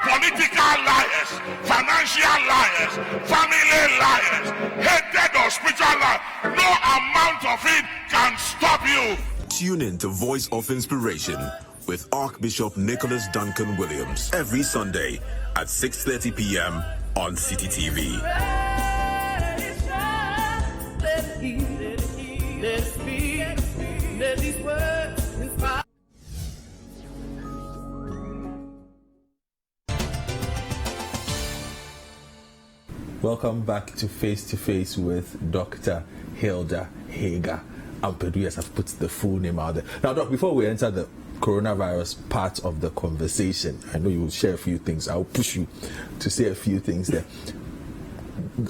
Speaker 10: political liars, financial liars, family liars, hatred or spiritual liars, no amount of it can stop you.
Speaker 9: Tune in to Voice of Inspiration with Archbishop Nicholas Duncan Williams every Sunday at 6:30 p.m. on City TV.
Speaker 1: Welcome back to Face with Dr. Hilda Haggar Ampadu. Yes, I've put the full name out there. Now, Doc, before we enter the coronavirus part of the conversation, I know you will share a few things. I'll push you to say a few things there.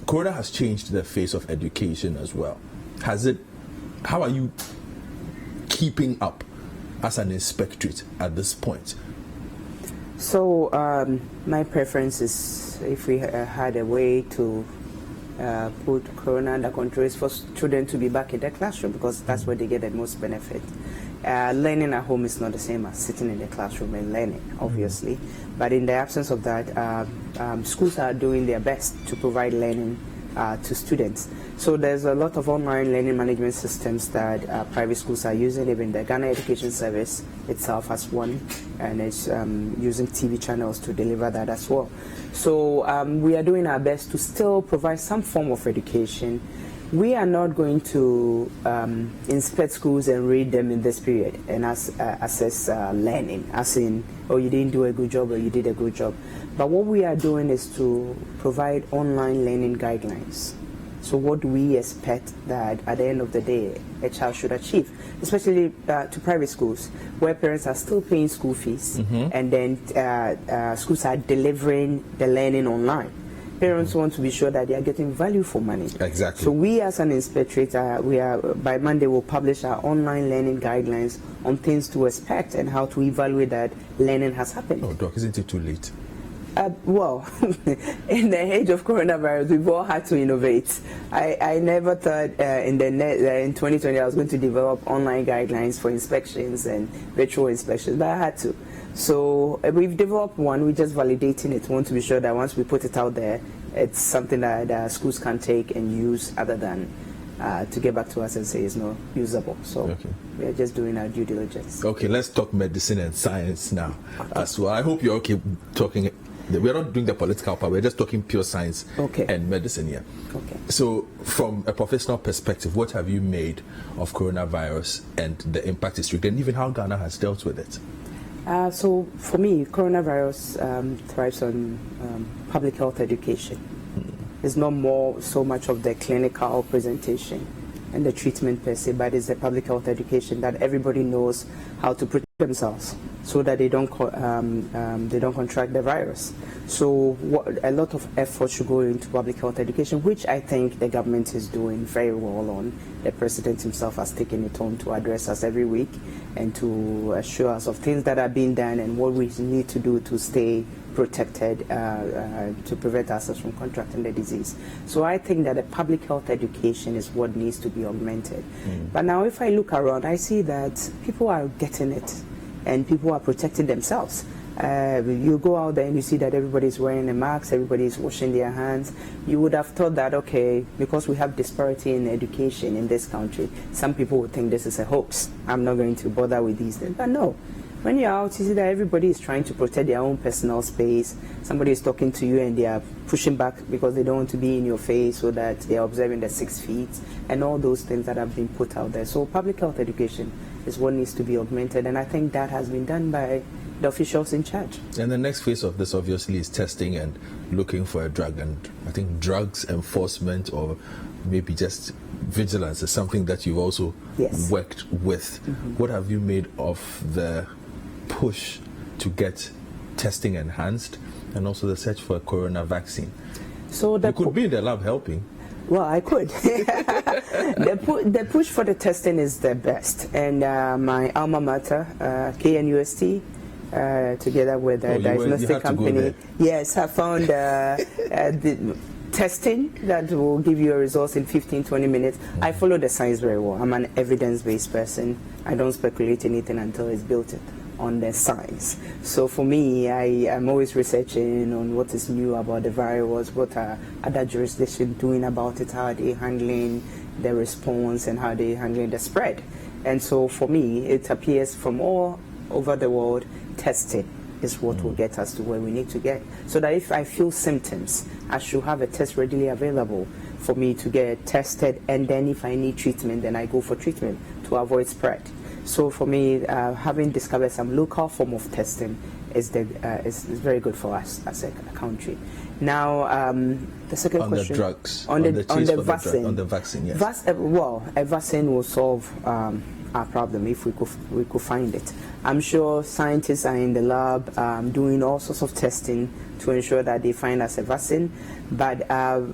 Speaker 1: Corona has changed the face of education as well. Has it? How are you keeping up as an inspectorate at this point?
Speaker 2: So my preference is, if we had a way to put Corona under control, is for students to be back in the classroom, because that's where they get the most benefit. Learning at home is not the same as sitting in the classroom and learning, obviously. But in the absence of that, schools are doing their best to provide learning to students. So there's a lot of online learning management systems that private schools are using. Even the Ghana Education Service itself has one, and it's using TV channels to deliver that as well. So we are doing our best to still provide some form of education. We are not going to inspect schools and read them in this period and assess learning, as in, oh, you didn't do a good job or you did a good job. But what we are doing is to provide online learning guidelines. So what do we expect that at the end of the day a child should achieve, especially to private schools where parents are still paying school fees, and then schools are delivering the learning online. Parents want to be sure that they are getting value for money.
Speaker 1: Exactly.
Speaker 2: So we as an inspectorate, we are, by Monday we'll publish our online learning guidelines on things to expect and how to evaluate that learning has happened.
Speaker 1: Oh, Doc, isn't it too late?
Speaker 2: Well, in the age of coronavirus, we've all had to innovate. I never thought in 2020 I was going to develop online guidelines for inspections and virtual inspections, but I had to. So we've developed one. We're just validating it. We want to be sure that once we put it out there, it's something that schools can take and use, other than to get back to us and say it's not usable. So we're just doing our due diligence.
Speaker 1: Okay, let's talk medicine and science now as well. I hope you're okay talking. We're not doing the political part, we're just talking pure science and medicine here. Okay. So from a professional perspective, what have you made of coronavirus and the impact it's and even how Ghana has dealt with it?
Speaker 2: So for me, coronavirus thrives on public health education. It's not so much of the clinical presentation and the treatment per se, but it's the public health education that everybody knows how to protect themselves so that they don't contract the virus. So a lot of effort should go into public health education, which I think the government is doing very well on. The president himself has taken it on to address us every week and to assure us of things that are being done and what we need to do to stay protected to prevent ourselves from contracting the disease. So I think that the public health education is what needs to be augmented. But now if I look around, I see that people are getting it and people are protecting themselves. You go out there and you see that everybody's wearing a mask, everybody's washing their hands. You would have thought that, okay, because we have disparity in education in this country, some people would think this is a hoax. I'm not going to bother with these things. But no. When you're out, you see that everybody is trying to protect their own personal space. Somebody is talking to you and they are pushing back because they don't want to be in your face, so that they are observing the 6 feet and all those things that have been put out there. So public health education is what needs to be augmented, and I think that has been done by the officials in charge.
Speaker 1: And the next phase of this obviously is testing and looking for a drug, and I think drugs enforcement or maybe just vigilance is something that you've also worked with. What have you made of the push to get testing enhanced and also the search for a corona vaccine?
Speaker 2: So
Speaker 1: you could be in the lab helping.
Speaker 2: Well, I could. The push for the testing is the best, and my alma mater, KNUST, together with a diagnostic company, yes, I found the testing that will give you a result in 15-20 minutes. I follow the science very well. I'm an evidence-based person. I don't speculate anything until it's built on the science. So for me, I am always researching on what is new about the virus, what are other jurisdictions doing about it, how are they handling the response, and how they handling the spread. And so for me, it appears from all over the world, testing is what will get us to where we need to get. So that if I feel symptoms, I should have a test readily available for me to get tested, and then if I need treatment, then I go for treatment to avoid spread. So for me, having discovered some local form of testing is very good for us as a country. Now, the second question.
Speaker 1: On the drugs.
Speaker 2: On the vaccine.
Speaker 1: On the vaccine, yes.
Speaker 2: Well, a vaccine will solve our problem if we could find it. I'm sure scientists are in the lab doing all sorts of testing to ensure that they find us a vaccine. But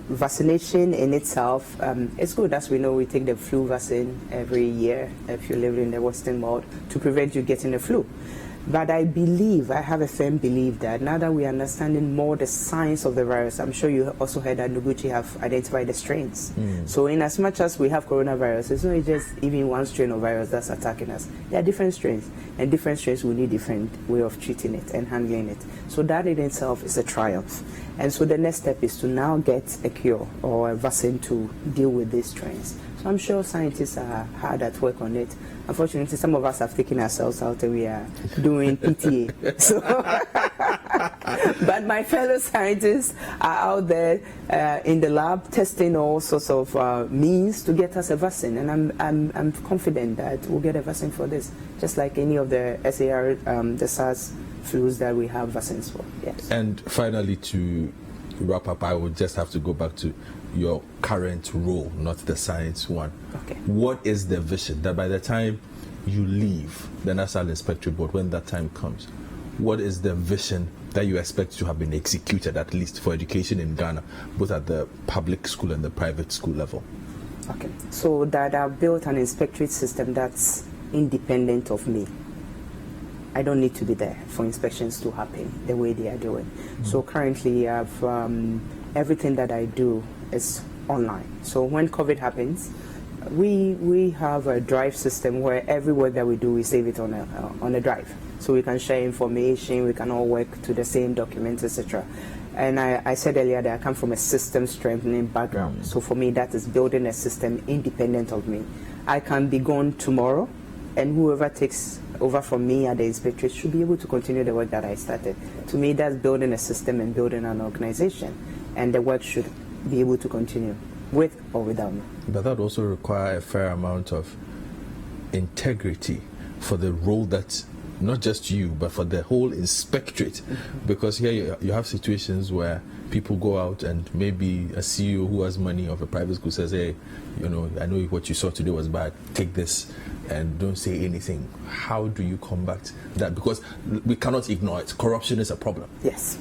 Speaker 2: vaccination in itself is good. As we know, we take the flu vaccine every year if you live in the Western world to prevent you getting the flu. But I have a firm belief that now that we are understanding more the science of the virus, I'm sure you also heard that Noguchi have identified the strains. So in as much as we have coronavirus, it's not just even one strain of virus that's attacking us. There are different strains, and different strains will need different way of treating it and handling it. So that in itself is a triumph. And so the next step is to now get a cure or a vaccine to deal with these strains. So I'm sure scientists are hard at work on it. Unfortunately, some of us have taken ourselves out and we are doing PTA. So, but my fellow scientists are out there in the lab testing all sorts of means to get us a vaccine, and I'm confident that we'll get a vaccine for this, just like any of the SAR, the SARS flus that we have vaccines for. Yes.
Speaker 1: And finally, to wrap up, I would just have to go back to your current role, not the science one.
Speaker 2: Okay.
Speaker 1: What is the vision that by the time you leave the National Inspectorate Board, when that time comes, what is the vision that you expect to have been executed, at least for education in Ghana, both at the public school and the private school level?
Speaker 2: Okay. So that I've built an inspectorate system that's independent of me. I don't need to be there for inspections to happen the way they are doing. So currently, I've everything that I do is online. So when COVID happens, we have a drive system where every work that we do, we save it on a drive. So we can share information, we can all work to the same documents, etc. And I said earlier that I come from a system strengthening background. So for me, that is building a system independent of me. I can be gone tomorrow, and whoever takes over from me at the inspectorate should be able to continue the work that I started. To me, that's building a system and building an organization, and the work should be able to continue with or without me.
Speaker 1: But that also requires a fair amount of integrity for the role that not just you, but for the whole inspectorate. Because here you have situations where people go out and maybe a CEO who has money of a private school says, hey, you know, I know what you saw today was bad, take this and don't say anything. How do you combat that? Because we cannot ignore it. Corruption is a problem.
Speaker 2: Yes.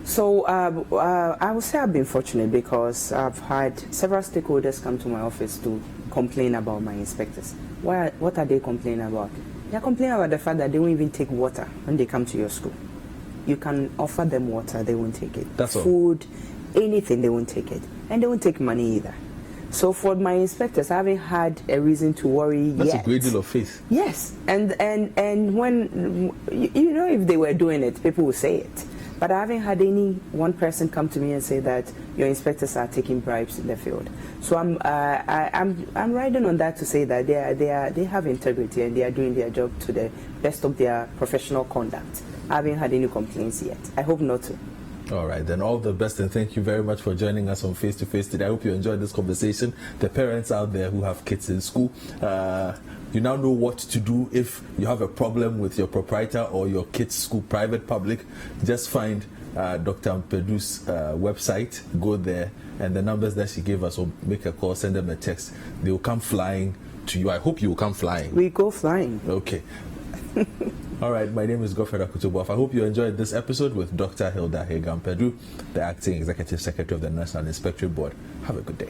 Speaker 2: So I would say I've been fortunate because I've had several stakeholders come to my office to complain about my inspectors. What are they complaining about? They're complaining about the fact that they won't even take water when they come to your school. You can offer them water, they won't take it.
Speaker 1: That's all.
Speaker 2: Food, anything, they won't take it. And they won't take money either. So for my inspectors, I haven't had a reason to worry yet.
Speaker 1: That's a great deal of faith.
Speaker 2: Yes. And when, you know, if they were doing it, people would say it. But I haven't had any one person come to me and say that your inspectors are taking bribes in the field. So I'm riding on that to say that they have integrity and they are doing their job to the best of their professional conduct. I haven't had any complaints yet. I hope not to.
Speaker 1: All right, then all the best, and thank you very much for joining us on Face to Face today. I hope you enjoyed this conversation. The parents out there who have kids in school, you now know what to do if you have a problem with your proprietor or your kid's school, private, public. Just find Dr. Ampadu's website, go there, and the numbers that she gave us, or make a call, send them a text. They will come flying to you. I hope you will come flying.
Speaker 2: We go flying.
Speaker 1: Okay. All right, my name is Godfred Akwetobua. I hope you enjoyed this episode with Dr. Hilda Haggar, the Acting Executive Secretary of the National Inspectorate Board. Have a good day.